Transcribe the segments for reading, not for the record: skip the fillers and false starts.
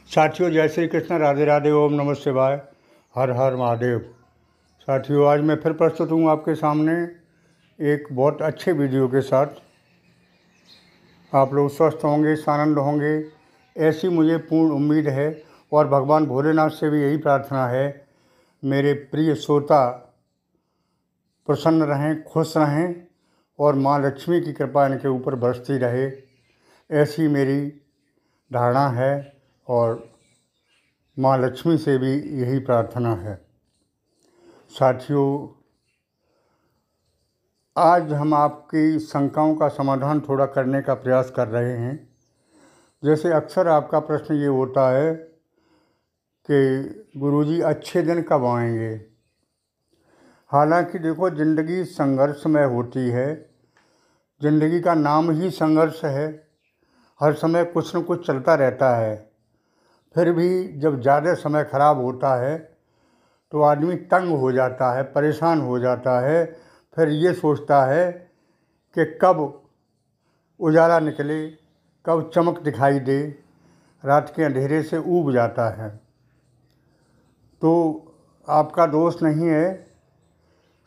साथियों, जय श्री कृष्ण, राधे राधे, ओम नमः शिवाय, हर हर महादेव। साथियों, आज मैं फिर प्रस्तुत हूँ आपके सामने एक बहुत अच्छे वीडियो के साथ। आप लोग स्वस्थ होंगे, आनंद होंगे, ऐसी मुझे पूर्ण उम्मीद है। और भगवान भोलेनाथ से भी यही प्रार्थना है, मेरे प्रिय श्रोता प्रसन्न रहें, खुश रहें और माँ लक्ष्मी की कृपा इनके ऊपर बरसती रहे, ऐसी मेरी धारणा है। और माँ लक्ष्मी से भी यही प्रार्थना है। साथियों, आज हम आपकी शंकाओं का समाधान थोड़ा करने का प्रयास कर रहे हैं। जैसे अक्सर आपका प्रश्न ये होता है कि गुरुजी अच्छे दिन कब आएंगे। हालांकि देखो, ज़िंदगी संघर्षमय होती है, ज़िंदगी का नाम ही संघर्ष है। हर समय कुछ न कुछ चलता रहता है। फिर भी जब ज़्यादा समय ख़राब होता है तो आदमी तंग हो जाता है, परेशान हो जाता है। फिर ये सोचता है कि कब उजाला निकले, कब चमक दिखाई दे। रात के अंधेरे से ऊब जाता है। तो आपका दोष नहीं है,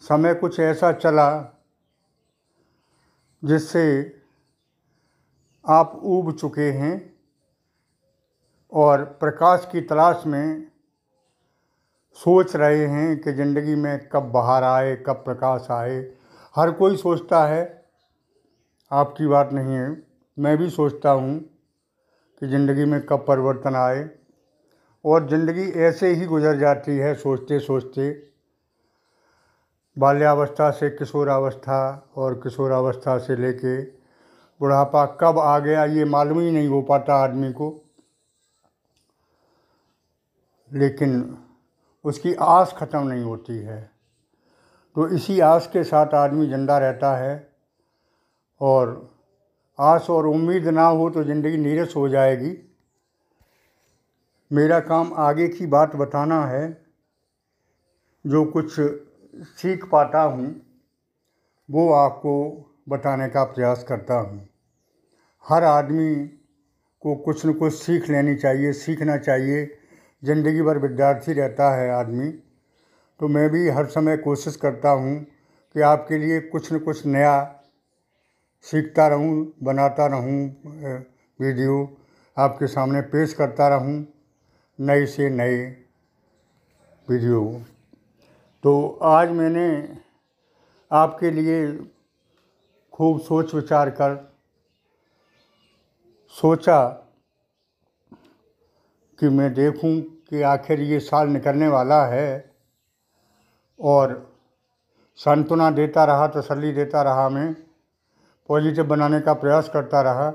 समय कुछ ऐसा चला जिससे आप ऊब चुके हैं और प्रकाश की तलाश में सोच रहे हैं कि ज़िंदगी में कब बाहर आए, कब प्रकाश आए। हर कोई सोचता है, आपकी बात नहीं है। मैं भी सोचता हूँ कि ज़िंदगी में कब परिवर्तन आए, और ज़िंदगी ऐसे ही गुजर जाती है सोचते सोचते। बाल्यावस्था से किशोरावस्था और किशोरावस्था से लेके बुढ़ापा कब आ गया ये मालूम ही नहीं हो पाता आदमी को। लेकिन उसकी आस ख़त्म नहीं होती है। तो इसी आस के साथ आदमी जिंदा रहता है। और आस और उम्मीद ना हो तो ज़िंदगी नीरस हो जाएगी। मेरा काम आगे की बात बताना है। जो कुछ सीख पाता हूँ वो आपको बताने का प्रयास करता हूँ। हर आदमी को कुछ न कुछ सीख लेनी चाहिए, सीखना चाहिए। ज़िंदगी भर विद्यार्थी रहता है आदमी। तो मैं भी हर समय कोशिश करता हूँ कि आपके लिए कुछ न कुछ नया सीखता रहूँ, बनाता रहूँ, वीडियो आपके सामने पेश करता रहूँ, नए से नए वीडियो। तो आज मैंने आपके लिए खूब सोच विचार कर सोचा कि मैं देखूं कि आखिर ये साल निकलने वाला है, और सांत्वना देता रहा, तसल्ली देता रहा, मैं पॉजिटिव बनाने का प्रयास करता रहा।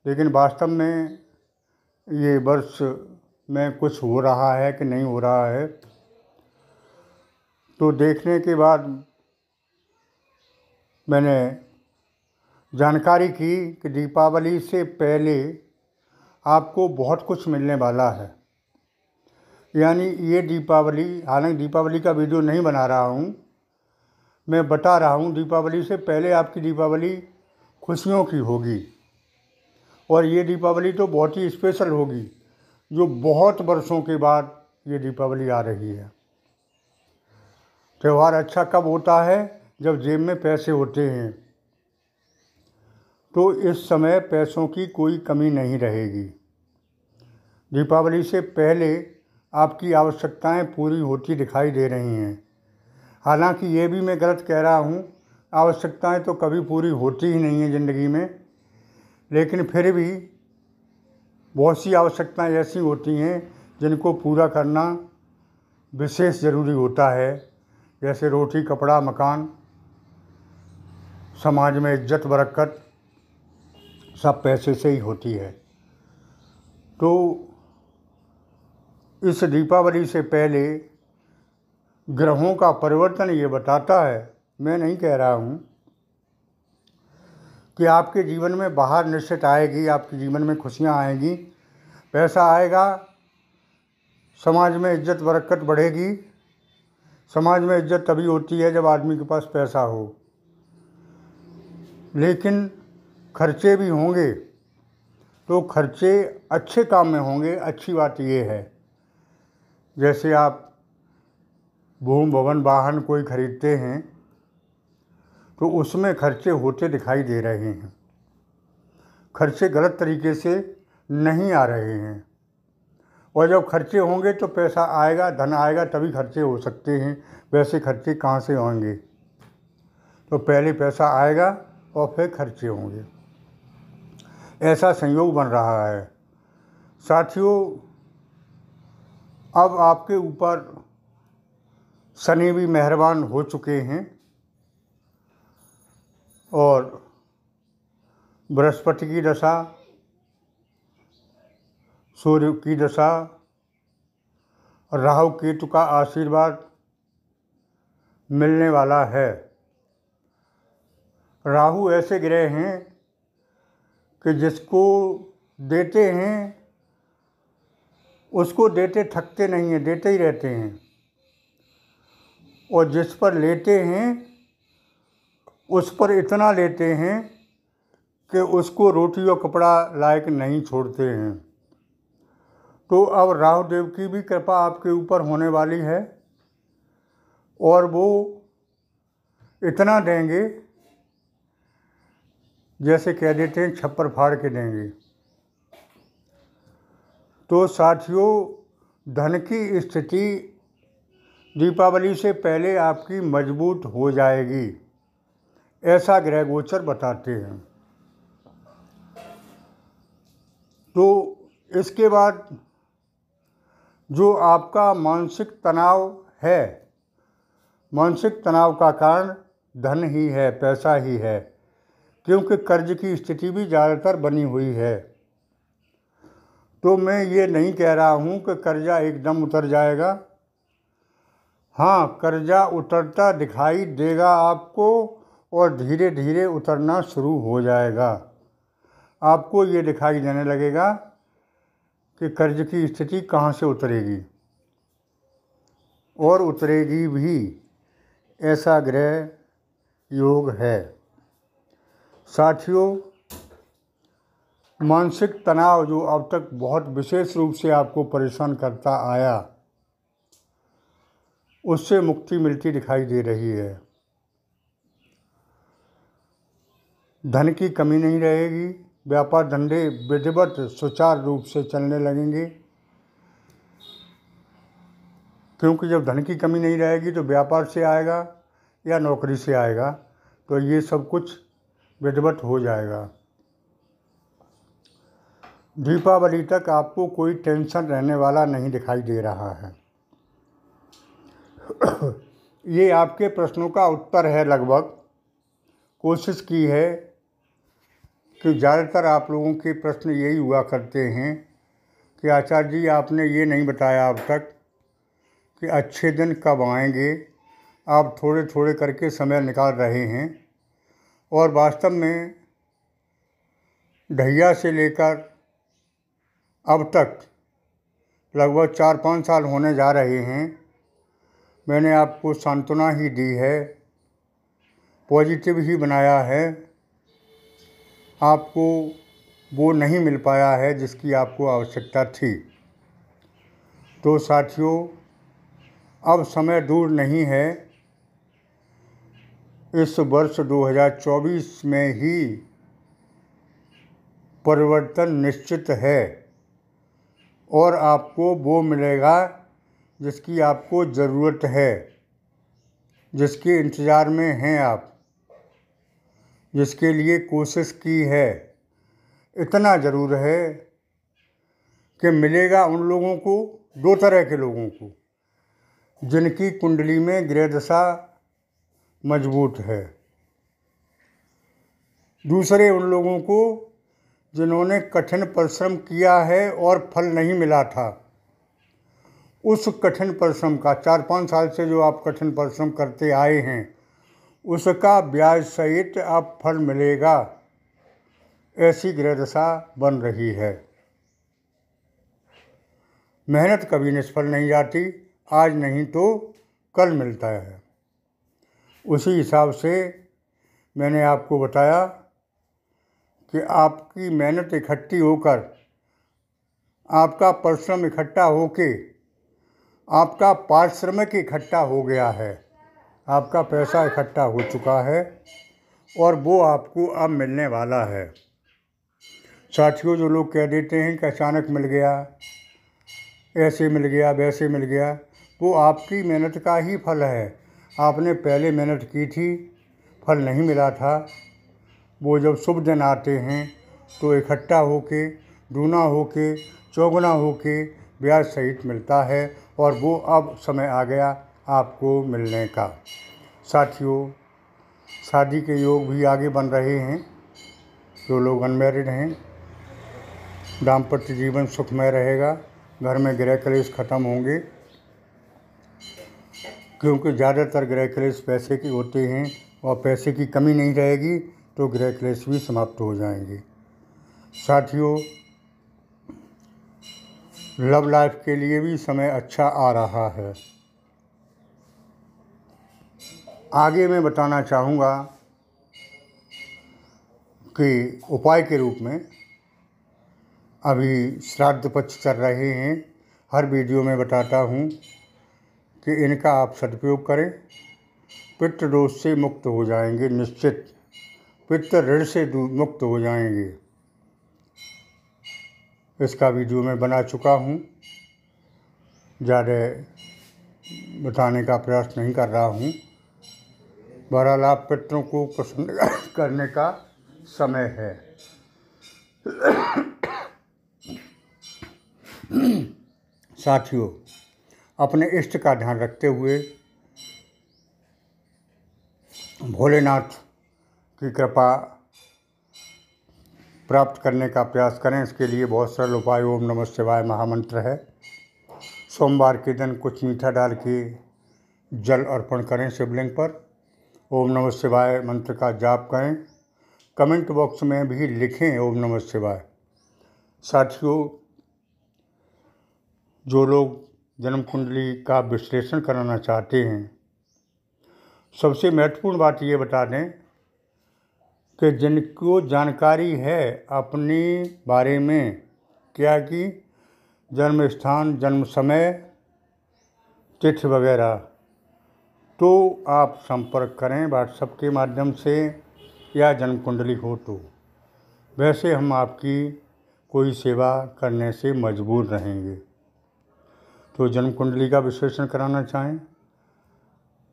लेकिन वास्तव में ये वर्ष में कुछ हो रहा है कि नहीं हो रहा है, तो देखने के बाद मैंने जानकारी की कि दीपावली से पहले आपको बहुत कुछ मिलने वाला है। यानी ये दीपावली, हालांकि दीपावली का वीडियो नहीं बना रहा हूँ, मैं बता रहा हूँ, दीपावली से पहले आपकी दीपावली खुशियों की होगी। और ये दीपावली तो बहुत ही स्पेशल होगी, जो बहुत वर्षों के बाद ये दीपावली आ रही है। त्यौहार अच्छा कब होता है? जब जेब में पैसे होते हैं। तो इस समय पैसों की कोई कमी नहीं रहेगी। दीपावली से पहले आपकी आवश्यकताएं पूरी होती दिखाई दे रही हैं। हालांकि ये भी मैं गलत कह रहा हूँ, आवश्यकताएं तो कभी पूरी होती ही नहीं हैं ज़िंदगी में। लेकिन फिर भी बहुत सी आवश्यकताएं ऐसी होती हैं जिनको पूरा करना विशेष ज़रूरी होता है। जैसे रोटी, कपड़ा, मकान, समाज में इज्जत बरकत, सब पैसे से ही होती है। तो इस दीपावली से पहले ग्रहों का परिवर्तन ये बताता है, मैं नहीं कह रहा हूँ, कि आपके जीवन में बाहर निश्चित आएगी, आपके जीवन में खुशियाँ आएंगी, पैसा आएगा, समाज में इज्जत बरकत बढ़ेगी। समाज में इज्जत तभी होती है जब आदमी के पास पैसा हो। लेकिन खर्चे भी होंगे, तो खर्चे अच्छे काम में होंगे। अच्छी बात ये है, जैसे आप भूमि भवन वाहन कोई खरीदते हैं तो उसमें खर्चे होते दिखाई दे रहे हैं, खर्चे गलत तरीके से नहीं आ रहे हैं। और जब खर्चे होंगे तो पैसा आएगा, धन आएगा, तभी खर्चे हो सकते हैं। वैसे खर्चे कहाँ से होंगे? तो पहले पैसा आएगा और फिर खर्चे होंगे। ऐसा संयोग बन रहा है। साथियों, अब आपके ऊपर शनि भी मेहरबान हो चुके हैं और बृहस्पति की दशा, सूर्य की दशा, राहु केतु का आशीर्वाद मिलने वाला है। राहु ऐसे ग्रह हैं कि जिसको देते हैं उसको देते थकते नहीं हैं, देते ही रहते हैं। और जिस पर लेते हैं उस पर इतना लेते हैं कि उसको रोटी और कपड़ा लायक नहीं छोड़ते हैं। तो अब राहु देव की भी कृपा आपके ऊपर होने वाली है और वो इतना देंगे जैसे कह देते हैं छप्पर फाड़ के देंगे। तो साथियों, धन की स्थिति दीपावली से पहले आपकी मजबूत हो जाएगी, ऐसा ग्रह गोचर बताते हैं। तो इसके बाद जो आपका मानसिक तनाव है, मानसिक तनाव का कारण धन ही है, पैसा ही है, क्योंकि कर्ज की स्थिति भी ज़्यादातर बनी हुई है। तो मैं ये नहीं कह रहा हूँ कि कर्जा एकदम उतर जाएगा। हाँ, कर्जा उतरता दिखाई देगा आपको और धीरे धीरे उतरना शुरू हो जाएगा। आपको ये दिखाई देने लगेगा कि कर्ज की स्थिति कहाँ से उतरेगी, और उतरेगी भी, ऐसा ग्रह योग है। साथियों, मानसिक तनाव जो अब तक बहुत विशेष रूप से आपको परेशान करता आया, उससे मुक्ति मिलती दिखाई दे रही है। धन की कमी नहीं रहेगी, व्यापार धंधे विधिवत सुचारू रूप से चलने लगेंगे, क्योंकि जब धन की कमी नहीं रहेगी तो व्यापार से आएगा या नौकरी से आएगा, तो ये सब कुछ विधिवत हो जाएगा। दीपावली तक आपको कोई टेंशन रहने वाला नहीं दिखाई दे रहा है। ये आपके प्रश्नों का उत्तर है लगभग। कोशिश की है कि ज़्यादातर आप लोगों के प्रश्न यही हुआ करते हैं कि आचार्य जी, आपने ये नहीं बताया अब तक कि अच्छे दिन कब आएंगे। आप थोड़े थोड़े करके समय निकाल रहे हैं और वास्तव में ढैया से लेकर अब तक लगभग 4-5 साल होने जा रहे हैं। मैंने आपको सांत्वना ही दी है, पॉजिटिव ही बनाया है। आपको वो नहीं मिल पाया है जिसकी आपको आवश्यकता थी। तो साथियों, अब समय दूर नहीं है, इस वर्ष 2024 में ही परिवर्तन निश्चित है और आपको वो मिलेगा जिसकी आपको ज़रूरत है, जिसके इंतज़ार में हैं आप, जिसके लिए कोशिश की है। इतना ज़रूर है कि मिलेगा उन लोगों को, दो तरह के लोगों को, जिनकी कुंडली में ग्रह दशा मजबूत है। दूसरे उन लोगों को जिन्होंने कठिन परिश्रम किया है और फल नहीं मिला था। उस कठिन परिश्रम का 4-5 साल से जो आप कठिन परिश्रम करते आए हैं, उसका ब्याज सहित अब फल मिलेगा, ऐसी ग्रह दशा बन रही है। मेहनत कभी निष्फल नहीं जाती, आज नहीं तो कल मिलता है। उसी हिसाब से मैंने आपको बताया कि आपकी मेहनत इकट्ठी होकर, आपका परिश्रम इकट्ठा होके, आपका पारिश्रमिक इकट्ठा हो गया है, आपका पैसा इकट्ठा हो चुका है और वो आपको अब मिलने वाला है। साथियों, जो लोग कह देते हैं कि अचानक मिल गया, ऐसे मिल गया, वैसे मिल गया, वो आपकी मेहनत का ही फल है। आपने पहले मेहनत की थी, फल नहीं मिला था। वो जब शुभ दिन आते हैं तो इकट्ठा होके, दूना होके, चौगुना होके ब्याज सहित मिलता है और वो अब समय आ गया आपको मिलने का। साथियों, शादी के योग भी आगे बन रहे हैं। जो लोग अनमैरिड हैं, दाम्पत्य जीवन सुखमय रहेगा, घर में गृह कलेश खत्म होंगे, क्योंकि ज़्यादातर गृह कलेश पैसे के होते हैं और पैसे की कमी नहीं रहेगी तो गृह क्लेश भी समाप्त हो जाएंगे। साथियों, लव लाइफ के लिए भी समय अच्छा आ रहा है। आगे मैं बताना चाहूँगा कि उपाय के रूप में अभी श्राद्ध पक्ष चल रहे हैं। हर वीडियो में बताता हूँ कि इनका आप सदुपयोग करें, पितृ दोष से मुक्त हो जाएंगे, निश्चित पितृ ऋण से मुक्त हो जाएंगे। इसका वीडियो मैं बना चुका हूँ, ज़्यादा बताने का प्रयास नहीं कर रहा हूँ। बहरहाल आप पितरों को प्रसन्न करने का समय है। साथियों, अपने इष्ट का ध्यान रखते हुए भोलेनाथ की कृपा प्राप्त करने का प्रयास करें। इसके लिए बहुत सरल उपाय ओम नमः शिवाय महामंत्र है। सोमवार के दिन कुछ मीठा डाल के जल अर्पण करें शिवलिंग पर। ओम नमः शिवाय मंत्र का जाप करें। कमेंट बॉक्स में भी लिखें ओम नमः शिवाय। साथियों, जो लोग जन्म कुंडली का विश्लेषण कराना चाहते हैं, सबसे महत्वपूर्ण बात ये बता दें कि जिनको जानकारी है अपने बारे में, क्या कि जन्म स्थान, जन्म समय, तिथि वगैरह, तो आप संपर्क करें व्हाट्सएप के माध्यम से या जन्म कुंडली हो तो। वैसे हम आपकी कोई सेवा करने से मजबूर रहेंगे। तो जन्म कुंडली का विश्लेषण कराना चाहें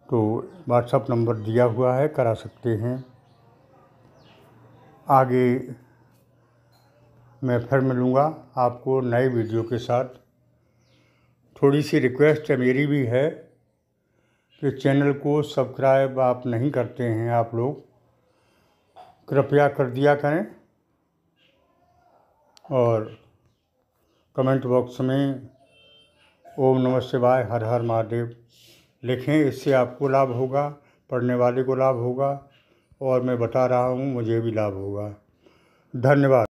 तो व्हाट्सएप नंबर दिया हुआ है, करा सकते हैं। आगे मैं फिर मिलूँगा आपको नए वीडियो के साथ। थोड़ी सी रिक्वेस्ट है मेरी भी है कि चैनल को सब्सक्राइब आप नहीं करते हैं, आप लोग कृपया कर दिया करें और कमेंट बॉक्स में ओम नमः शिवाय, हर हर महादेव लिखें। इससे आपको लाभ होगा, पढ़ने वाले को लाभ होगा और मैं बता रहा हूँ मुझे भी लाभ होगा। धन्यवाद।